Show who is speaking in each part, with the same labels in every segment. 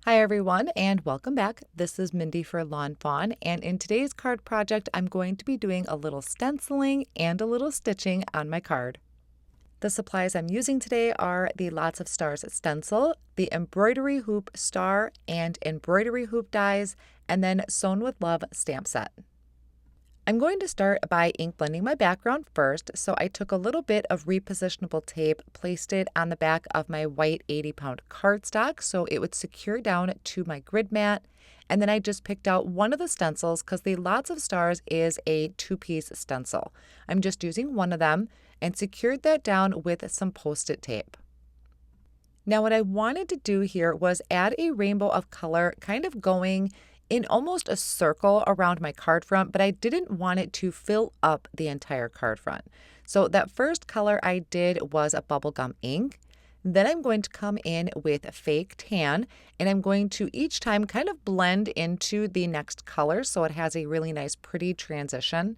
Speaker 1: Hi everyone and welcome back. This is Mindy for Lawn Fawn, and in today's card project I'm going to be doing a little stenciling and a little stitching on my card. The supplies I'm using today are the Lots of Stars Stencil, the Embroidery Hoop Star and Embroidery Hoop dies, and then Sewn with Love stamp set. I'm going to start by ink blending my background first, so I took a little bit of repositionable tape, placed it on the back of my white 80-pound cardstock so it would secure down to my grid mat, and then I just picked out one of the stencils because the Lots of Stars is a two-piece stencil. I'm just using one of them and secured that down with some Post-it tape. Now what I wanted to do here was add a rainbow of color kind of going in almost a circle around my card front, but I didn't want it to fill up the entire card front. So that first color I did was a bubblegum ink. Then I'm going to come in with fake tan, and I'm going to each time kind of blend into the next color so it has a really nice pretty transition.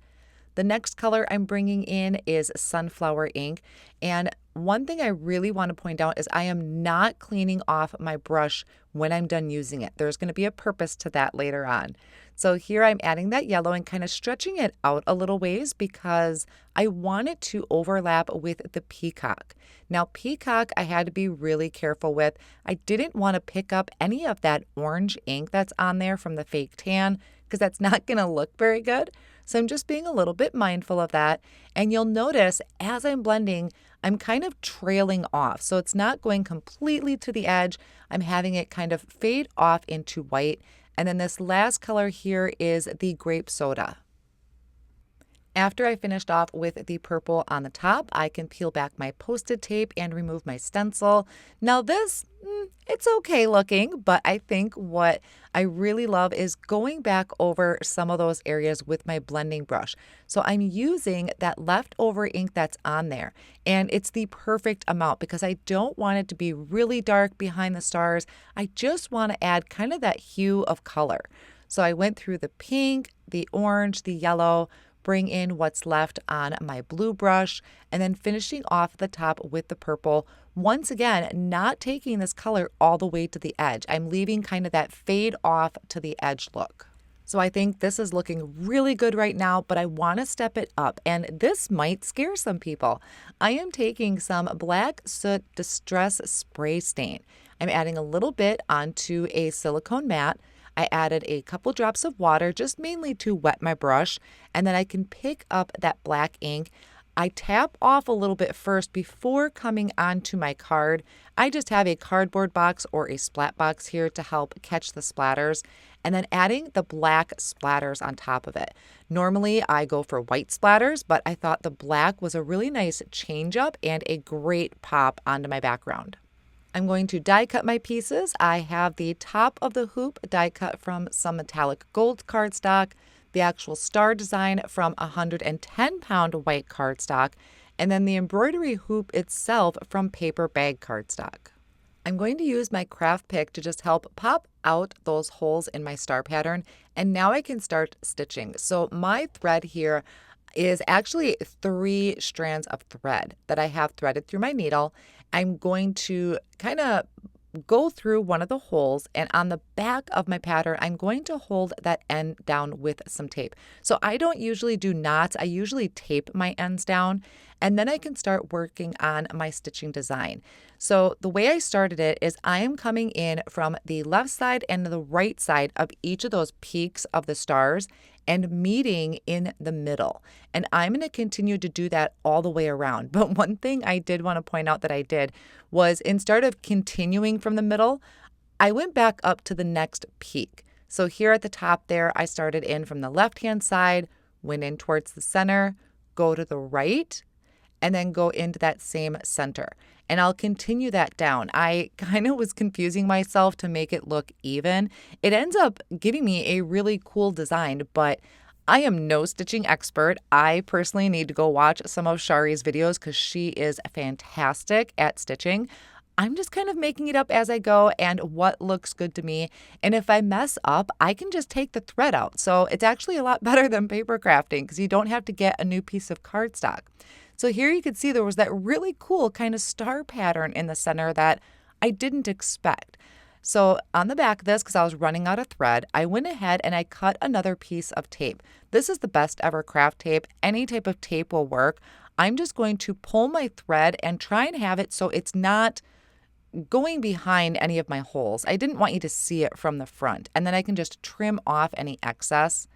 Speaker 1: The next color I'm bringing in is sunflower ink, and one thing I really want to point out is I am not cleaning off my brush when I'm done using it. There's going to be a purpose to that later on. So here I'm adding that yellow and kind of stretching it out a little ways because I want it to overlap with the peacock. Now peacock I had to be really careful with. I didn't want to pick up any of that orange ink that's on there from the fake tan because that's not going to look very good. So I'm just being a little bit mindful of that. And you'll notice as I'm blending, I'm kind of trailing off. So it's not going completely to the edge. I'm having it kind of fade off into white. And then this last color here is the grape soda. After I finished off with the purple on the top, I can peel back my Post-it tape and remove my stencil. Now this, it's okay looking, but I think what I really love is going back over some of those areas with my blending brush. So I'm using that leftover ink that's on there, and it's the perfect amount because I don't want it to be really dark behind the stars. I just want to add kind of that hue of color. So I went through the pink, the orange, the yellow, bring in what's left on my blue brush, and then finishing off the top with the purple. Once again, not taking this color all the way to the edge. I'm leaving kind of that fade off to the edge look. So I think this is looking really good right now, but I want to step it up, and this might scare some people. I am taking some Black Soot Distress Spray Stain. I'm adding a little bit onto a silicone mat. I added a couple drops of water, just mainly to wet my brush, and then I can pick up that black ink. I tap off a little bit first before coming onto my card. I just have a cardboard box or a splat box here to help catch the splatters, and then adding the black splatters on top of it. Normally I go for white splatters, but I thought the black was a really nice change up and a great pop onto my background. I'm going to die cut my pieces. I have the top of the hoop die cut from some metallic gold cardstock, the actual star design from 110-pound white cardstock, and then the embroidery hoop itself from paper bag cardstock. I'm going to use my craft pick to just help pop out those holes in my star pattern, and now I can start stitching. So my thread here is actually 3 strands of thread that I have threaded through my needle. I'm going to kind of go through one of the holes, and on the back of my pattern, I'm going to hold that end down with some tape. So I don't usually do knots. I usually tape my ends down, and then I can start working on my stitching design. So the way I started it is I am coming in from the left side and the right side of each of those peaks of the stars and meeting in the middle. And I'm going to continue to do that all the way around. But one thing I did want to point out that I did was instead of continuing from the middle, I went back up to the next peak. So here at the top there, I started in from the left-hand side, went in towards the center, go to the right, and then go into that same center. And I'll continue that down. I kind of was confusing myself to make it look even. It ends up giving me a really cool design, but I am no stitching expert. I personally need to go watch some of Shari's videos because she is fantastic at stitching. I'm just kind of making it up as I go and what looks good to me. And if I mess up, I can just take the thread out. So it's actually a lot better than paper crafting because you don't have to get a new piece of cardstock. So here you can see there was that really cool kind of star pattern in the center that I didn't expect. So on the back of this, because I was running out of thread, I went ahead and I cut another piece of tape. This is the best ever craft tape. Any type of tape will work. I'm just going to pull my thread and try and have it so it's not going behind any of my holes. I didn't want you to see it from the front. And then I can just trim off any excess.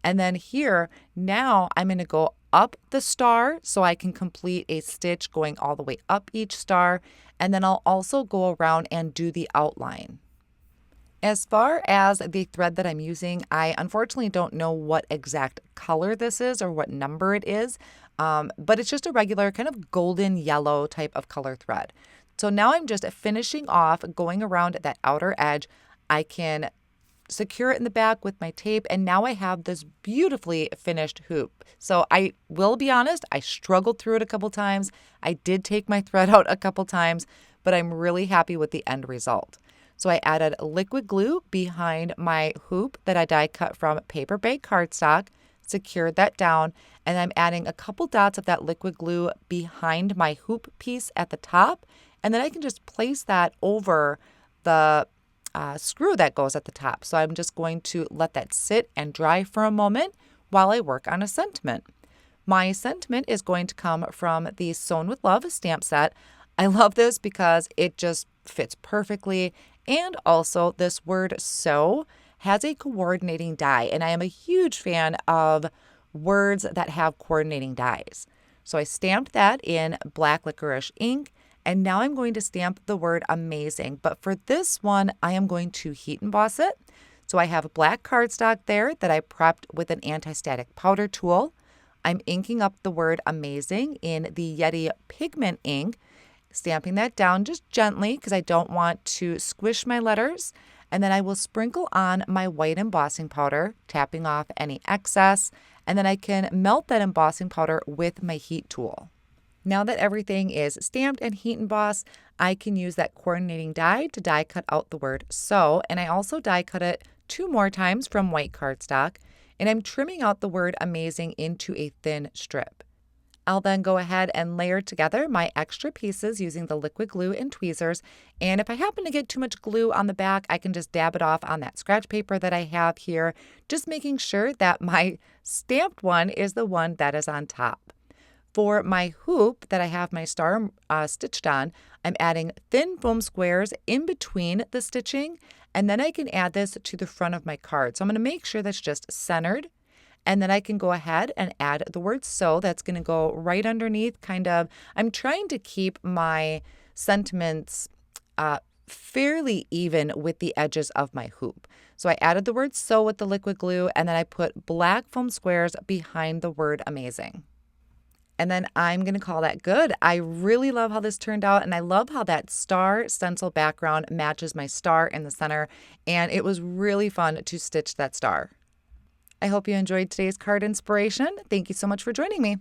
Speaker 1: And then here, now I'm going to go up the star so I can complete a stitch going all the way up each star. And then I'll also go around and do the outline. As far as the thread that I'm using, I unfortunately don't know what exact color this is or what number it is, but it's just a regular kind of golden yellow type of color thread. So now I'm just finishing off going around that outer edge. I can secure it in the back with my tape, and now I have this beautifully finished hoop. So I will be honest, I struggled through it a couple times. I did take my thread out a couple times, but I'm really happy with the end result. So I added liquid glue behind my hoop that I die cut from paper bag cardstock, secured that down, and I'm adding a couple dots of that liquid glue behind my hoop piece at the top, and then I can just place that over the screw that goes at the top. So I'm just going to let that sit and dry for a moment while I work on a sentiment. My sentiment is going to come from the Sewn with Love stamp set. I love this because it just fits perfectly, and also this word sew has a coordinating die, and I am a huge fan of words that have coordinating dies. So I stamped that in black licorice ink, and now I'm going to stamp the word amazing. But for this one, I am going to heat emboss it. So I have black cardstock there that I prepped with an anti-static powder tool. I'm inking up the word amazing in the Yeti pigment ink, stamping that down just gently because I don't want to squish my letters. And then I will sprinkle on my white embossing powder, tapping off any excess. And then I can melt that embossing powder with my heat tool. Now that everything is stamped and heat embossed, I can use that coordinating die to die cut out the word sew, and I also die cut it 2 more times from white cardstock, and I'm trimming out the word amazing into a thin strip. I'll then go ahead and layer together my extra pieces using the liquid glue and tweezers, and if I happen to get too much glue on the back, I can just dab it off on that scratch paper that I have here, just making sure that my stamped one is the one that is on top. For my hoop that I have my star stitched on, I'm adding thin foam squares in between the stitching, and then I can add this to the front of my card. So I'm going to make sure that's just centered, and then I can go ahead and add the word sew. That's going to go right underneath, kind of. I'm trying to keep my sentiments fairly even with the edges of my hoop. So I added the word sew with the liquid glue, and then I put black foam squares behind the word amazing. And then I'm going to call that good. I really love how this turned out, and I love how that star stencil background matches my star in the center, and it was really fun to stitch that star. I hope you enjoyed today's card inspiration. Thank you so much for joining me.